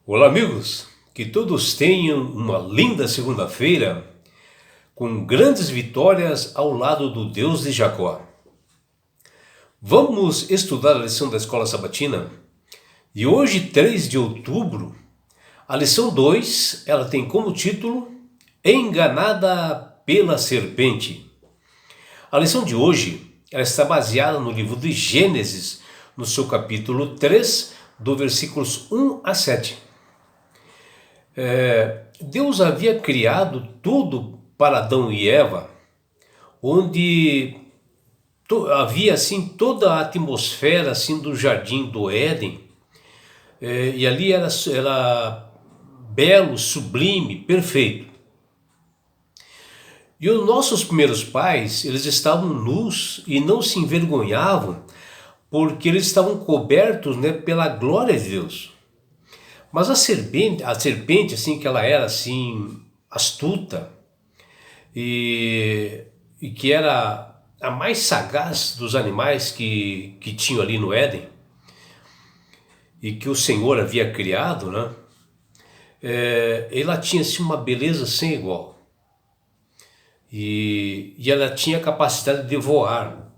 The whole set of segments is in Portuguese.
Olá, amigos! Que todos tenham uma linda segunda-feira com grandes vitórias ao lado do Deus de Jacó. Vamos estudar a lição da Escola Sabatina? E hoje, 3 de outubro, a lição 2, ela tem como título Enganada pela Serpente. A lição de hoje, ela está baseada no livro de Gênesis, no seu capítulo 3, do versículos 1 a 7. Deus havia criado tudo para Adão e Eva, onde havia assim toda a atmosfera assim do jardim do Éden, e ali era belo, sublime, perfeito. E os nossos primeiros pais, eles estavam nus e não se envergonhavam, porque eles estavam cobertos, né, pela glória de Deus. Mas a serpente assim, que ela era assim astuta e que era a mais sagaz dos animais que tinham ali no Éden e que o Senhor havia criado, né? Ela tinha assim uma beleza sem igual e ela tinha a capacidade de voar.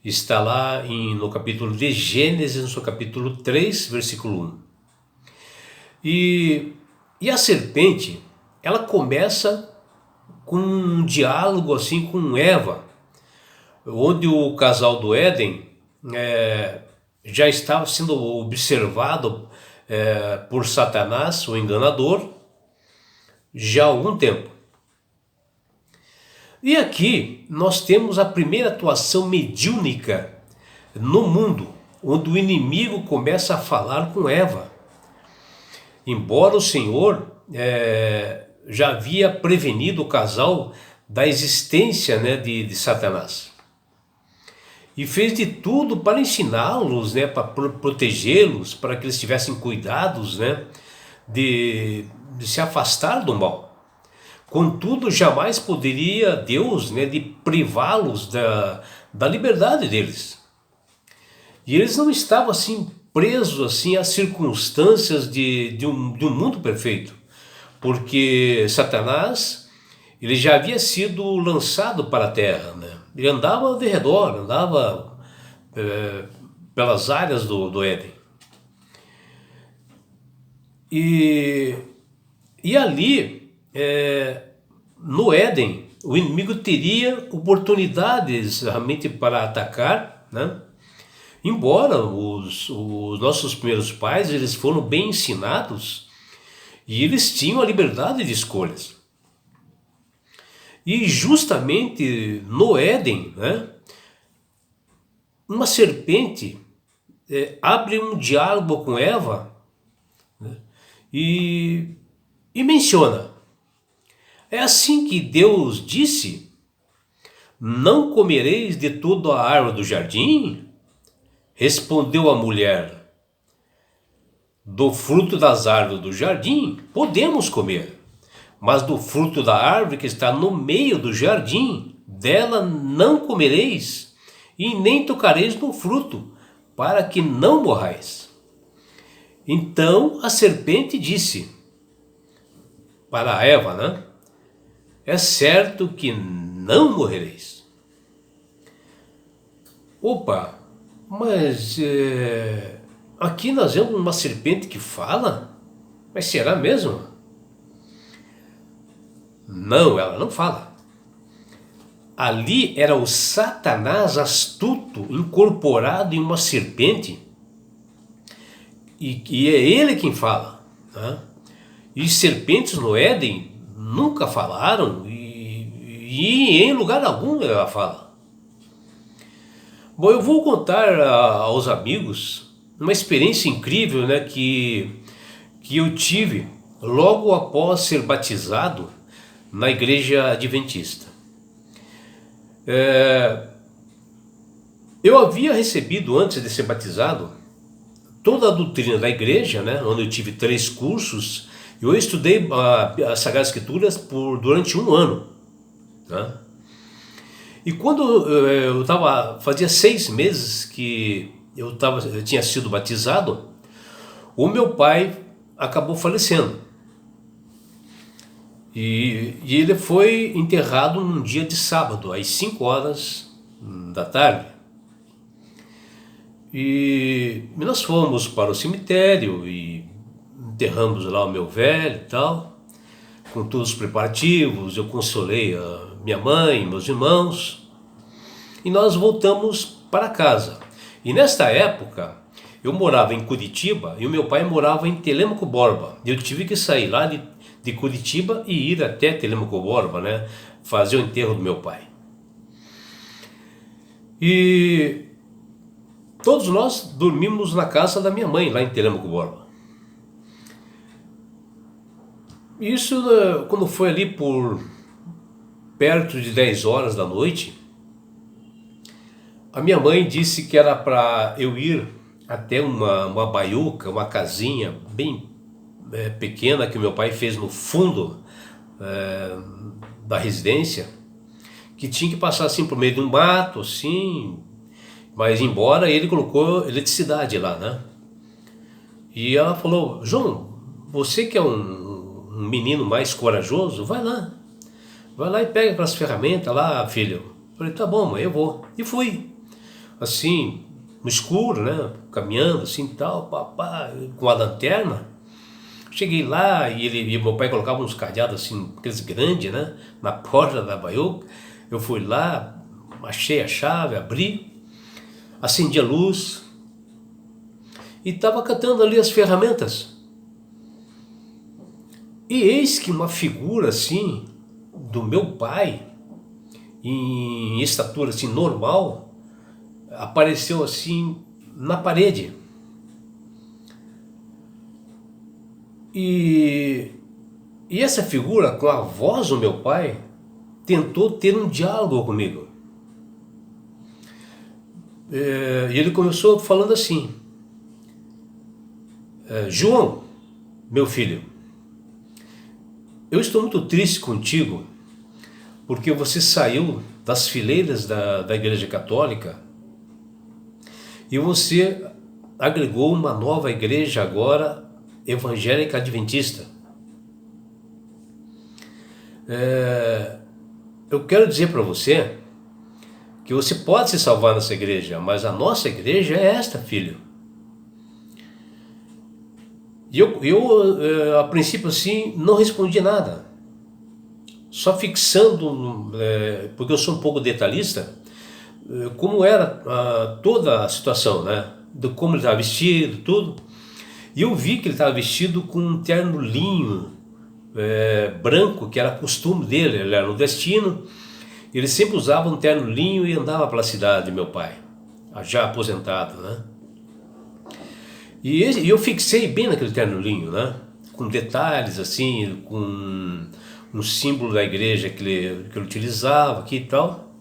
Está lá no capítulo de Gênesis, no seu capítulo 3, versículo 1. E a serpente, ela começa com um diálogo assim com Eva, onde o casal do Éden já estava sendo observado por Satanás, o enganador, já há algum tempo. E aqui nós temos a primeira atuação mediúnica no mundo, onde o inimigo começa a falar com Eva. Embora o Senhor já havia prevenido o casal da existência, né, de Satanás. E fez de tudo para ensiná-los, né, para protegê-los, para que eles tivessem cuidados, né, de se afastar do mal. Contudo, jamais poderia Deus, né, de privá-los da liberdade deles. E eles não estavam assim presos assim às circunstâncias de um mundo perfeito, porque Satanás ele já havia sido lançado para a terra, né? Ele andava ao redor, andava pelas áreas do Éden. E, e ali, no Éden, o inimigo teria oportunidades realmente para atacar, né? Embora os nossos primeiros pais eles foram bem ensinados e eles tinham a liberdade de escolhas. E justamente no Éden, né, uma serpente abre um diálogo com Eva, né, e menciona: é assim que Deus disse, não comereis de toda a árvore do jardim? Respondeu a mulher: do fruto das árvores do jardim podemos comer, mas do fruto da árvore que está no meio do jardim, dela não comereis, e nem tocareis no fruto, para que não morrais. Então a serpente disse para Eva, né? É certo que não morrereis. Opa! Mas aqui nós vemos uma serpente que fala? Mas será mesmo? Não, ela não fala. Ali era o Satanás astuto incorporado em uma serpente e é ele quem fala, né? E serpentes no Éden nunca falaram e em lugar algum ela fala. Bom, eu vou contar aos amigos uma experiência incrível, né, que eu tive logo após ser batizado na igreja adventista. Eu havia recebido, antes de ser batizado, toda a doutrina da igreja, né, onde eu tive 3 cursos, e eu estudei as Sagradas Escrituras durante 1 ano. Né? E quando fazia 6 meses que eu tinha sido batizado, o meu pai acabou falecendo. E ele foi enterrado num dia de sábado, às 5 horas da tarde. E nós fomos para o cemitério e enterramos lá o meu velho e tal, com todos os preparativos. Eu consolei a minha mãe, meus irmãos, e nós voltamos para casa. E nesta época, eu morava em Curitiba e o meu pai morava em Telêmaco Borba. Eu tive que sair lá de Curitiba e ir até Telêmaco Borba, né, fazer o enterro do meu pai. E todos nós dormimos na casa da minha mãe, lá em Telêmaco Borba. Isso quando foi ali por perto de 10 horas da noite, a minha mãe disse que era para eu ir até uma baiuca, uma casinha bem pequena que o meu pai fez no fundo da residência, que tinha que passar assim por meio de um mato, assim, mas embora ele colocou eletricidade lá, né? E ela falou: João, você que é um menino mais corajoso, vai lá e pega aquelas ferramentas lá, filho. Eu falei: tá bom, mãe, eu vou. E fui, assim, no escuro, né, caminhando assim tal, papá, com a lanterna. Cheguei lá e meu pai colocava uns cadeados assim, aqueles grandes, né, na porta da baiuca. Eu fui lá, achei a chave, abri, acendi a luz e estava catando ali as ferramentas. E eis que uma figura assim, do meu pai, em estatura assim normal, apareceu assim na parede. E essa figura, com a voz do meu pai, tentou ter um diálogo comigo. E ele começou falando assim: João, meu filho, eu estou muito triste contigo, porque você saiu das fileiras da Igreja Católica e você agregou uma nova igreja agora, evangélica adventista. Eu quero dizer para você que você pode se salvar nessa igreja, mas a nossa igreja é esta, filho. E eu a princípio assim, não respondi nada, só fixando, porque eu sou um pouco detalhista, como era toda a situação, né, de como ele estava vestido, tudo. E eu vi que ele estava vestido com um terno linho, branco, que era costume dele, ele era nordestino. Ele sempre usava um terno linho e andava pela cidade, meu pai, já aposentado, né? E eu fixei bem naquele terno linho, né? Com detalhes assim, com um símbolo da igreja que ele utilizava aqui e tal.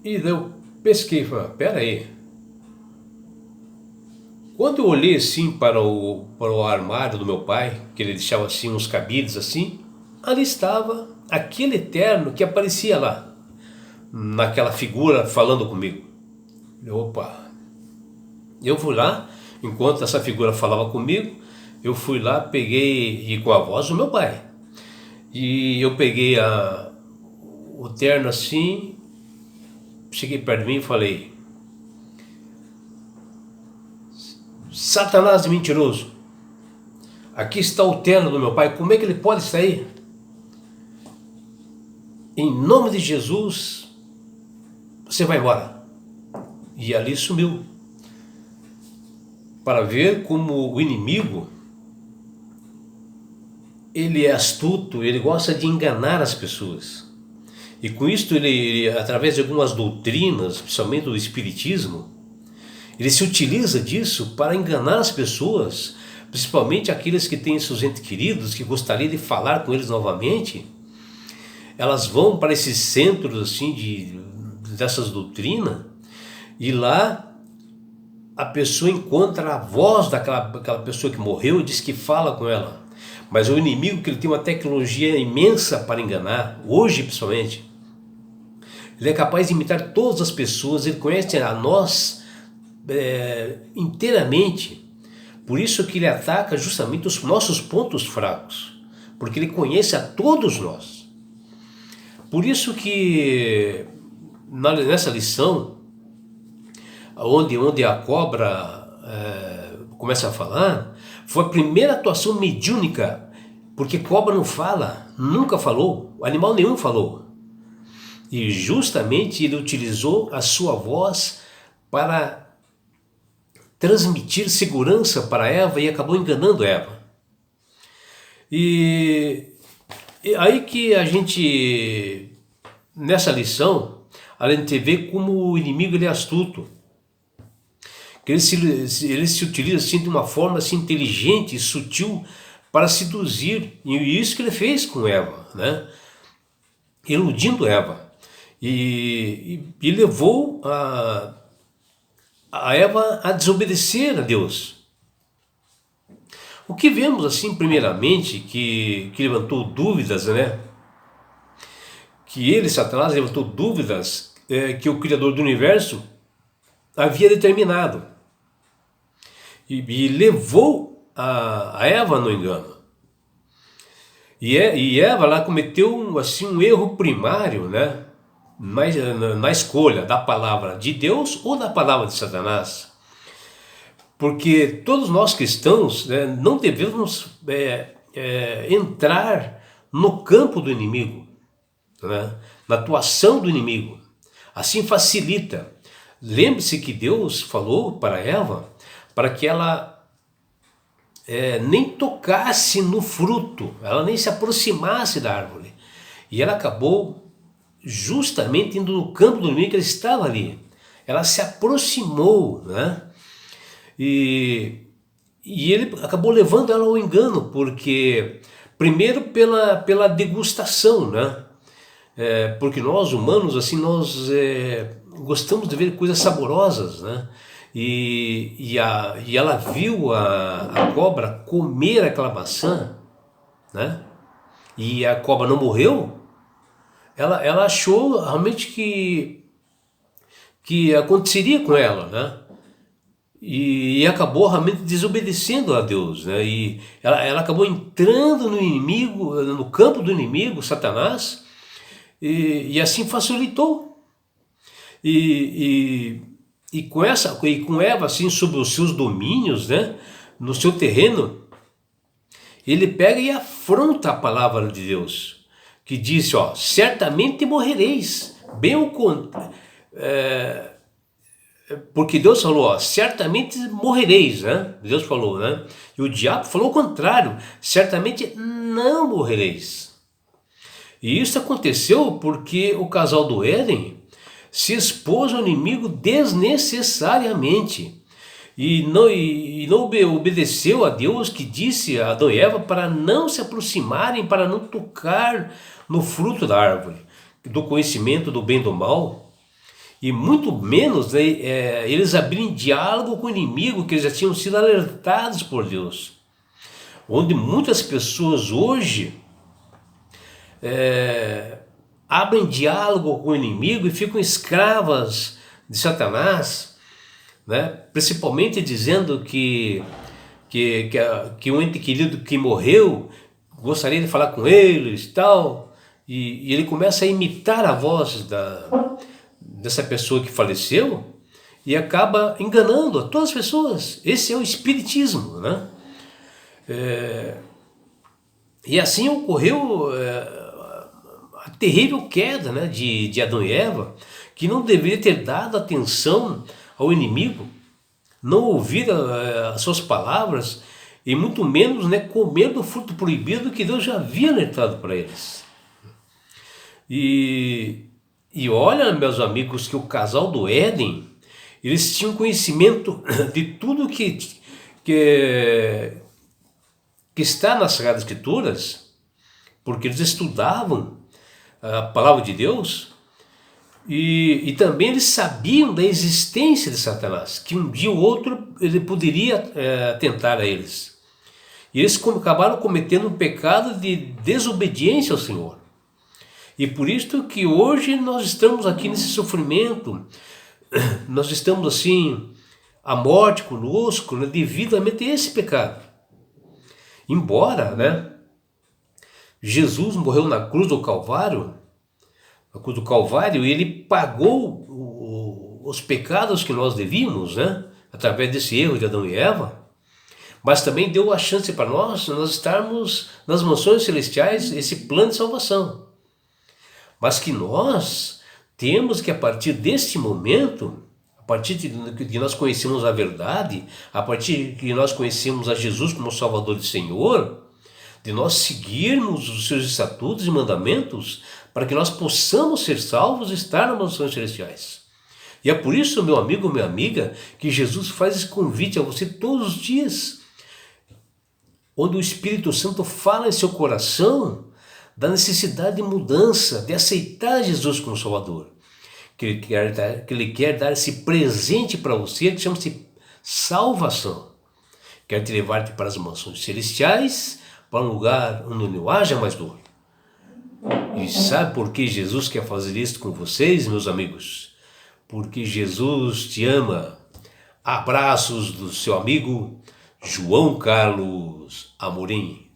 E eu pesquei e falei: pera aí. Quando eu olhei assim para o armário do meu pai, que ele deixava assim uns cabides assim, ali estava aquele terno que aparecia lá, naquela figura falando comigo. Opa! Eu fui lá, enquanto essa figura falava comigo, eu fui lá, peguei, e com a voz do meu pai, e eu peguei o terno assim, cheguei perto de mim e falei: Satanás mentiroso, aqui está o terno do meu pai, como é que ele pode sair? Em nome de Jesus, você vai embora. E ali sumiu. Para ver como o inimigo, ele é astuto, ele gosta de enganar as pessoas. E com isso, ele através de algumas doutrinas, principalmente do espiritismo, ele se utiliza disso para enganar as pessoas, principalmente aqueles que têm seus entes queridos, que gostariam de falar com eles novamente. Elas vão para esses centros assim dessas doutrinas, e lá a pessoa encontra a voz daquela pessoa que morreu e diz que fala com ela. Mas o inimigo, que ele tem uma tecnologia imensa para enganar, hoje principalmente, ele é capaz de imitar todas as pessoas, ele conhece a nós inteiramente, Por isso que ele ataca justamente os nossos pontos fracos, porque ele conhece a todos nós. Por isso que nessa lição, onde a cobra começa a falar, foi a primeira atuação mediúnica, porque cobra não fala, nunca falou, animal nenhum falou. E justamente ele utilizou a sua voz para transmitir segurança para Eva e acabou enganando Eva. E aí que a gente, nessa lição, a gente vê como o inimigo ele é astuto. Que ele se utiliza assim, de uma forma assim, inteligente e sutil para seduzir. E isso que ele fez com Eva, né? Iludindo Eva. E levou a Eva a desobedecer a Deus. O que vemos assim primeiramente que levantou dúvidas, né? Que ele, Satanás, levantou dúvidas que o Criador do Universo havia determinado e levou a Eva no engano. E Eva lá cometeu assim um erro primário, né? Na escolha da palavra de Deus ou da palavra de Satanás. Porque todos nós cristãos, né, não devemos entrar no campo do inimigo, né, na atuação do inimigo. Assim facilita. Lembre-se que Deus falou para Eva para que ela nem tocasse no fruto, ela nem se aproximasse da árvore. E ela acabou justamente indo no campo do inimigo, que ela estava ali. Ela se aproximou, né? E ele acabou levando ela ao engano, porque primeiro pela degustação, né? Porque nós humanos, assim, nós gostamos de ver coisas saborosas, né? E ela viu a cobra comer aquela maçã, né? E a cobra não morreu. Ela achou realmente que aconteceria com ela, né? E acabou realmente desobedecendo a Deus, né? E ela acabou entrando no inimigo, no campo do inimigo, Satanás, e assim facilitou. E com Eva assim sobre os seus domínios, né? No seu terreno, ele pega e afronta a palavra de Deus, que disse, ó, certamente morrereis. Bem o contrário. Porque Deus falou, ó, certamente morrereis, né? Deus falou, né? E o diabo falou o contrário, certamente não morrereis. E isso aconteceu porque o casal do Éden se expôs ao inimigo desnecessariamente e não obedeceu a Deus, que disse a Adão e Eva para não se aproximarem, para não tocar no fruto da árvore do conhecimento do bem e do mal. E muito menos, né, eles abrirem diálogo com o inimigo, que eles já tinham sido alertados por Deus. Onde muitas pessoas hoje abrem diálogo com o inimigo e ficam escravas de Satanás, né? Principalmente dizendo que um ente querido que morreu gostaria de falar com eles e tal, e ele começa a imitar a voz dessa pessoa que faleceu e acaba enganando a todas as pessoas. Esse é o espiritismo, né? E assim ocorreu a terrível queda, né, de Adão e Eva, que não deveria ter dado atenção ao inimigo, não ouvir as suas palavras e muito menos, né, comer do fruto proibido que Deus já havia alertado para eles. E olha, meus amigos, que o casal do Éden, eles tinham conhecimento de tudo que está nas Sagradas Escrituras, porque eles estudavam a palavra de Deus, e também eles sabiam da existência de Satanás, que um dia ou outro ele poderia tentar a eles. E eles acabaram cometendo um pecado de desobediência ao Senhor. E por isso que hoje nós estamos aqui nesse sofrimento, nós estamos assim a morte conosco, né, devido a esse pecado. Embora, né, Jesus morreu na cruz do Calvário, ele pagou os pecados que nós devíamos, né, através desse erro de Adão e Eva, mas também deu a chance para nós estarmos nas mansões celestiais, esse plano de salvação. Mas que nós temos que, a partir deste momento, a partir de que nós conhecemos a verdade, a partir de que nós conhecemos a Jesus como Salvador e Senhor, de nós seguirmos os seus estatutos e mandamentos, para que nós possamos ser salvos e estar nas mansões celestiais. E é por isso, meu amigo, minha amiga, que Jesus faz esse convite a você todos os dias, onde o Espírito Santo fala em seu coração da necessidade de mudança, de aceitar Jesus como Salvador. Que ele quer dar esse presente para você, que chama-se salvação. Quer te levar-te para as mansões celestiais, para um lugar onde não haja mais dor. E sabe por que Jesus quer fazer isso com vocês, meus amigos? Porque Jesus te ama. Abraços do seu amigo João Carlos Amorim.